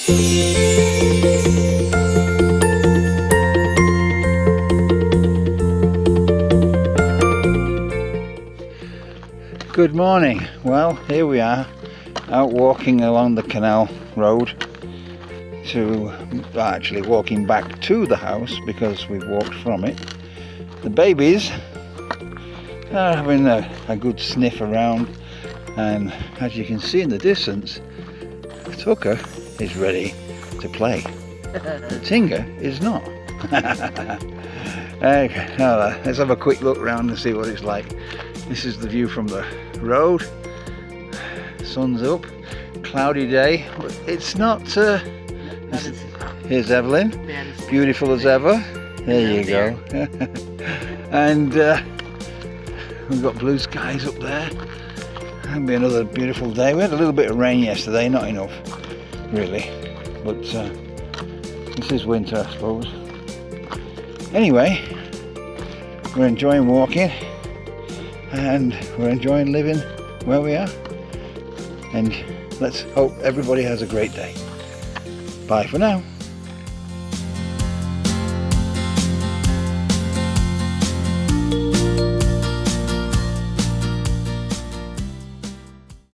Good morning. Well, here we are, out walking along the canal road actually walking back to the house because we've walked from it. The babies are having a good sniff around, and as you can see in the distance, Tucker is ready to play. Tinga is not. Okay, now let's have a quick look around and see what it's like. This is the view from the road. Sun's up, cloudy day. It's not. Here's Evelyn, beautiful as ever. There you go. And we've got blue skies up there. It'll be another beautiful day. We had a little bit of rain yesterday, not enough, really. But this is winter, I suppose. Anyway, we're enjoying walking. And we're enjoying living where we are, and let's hope everybody has a great day. Bye for now.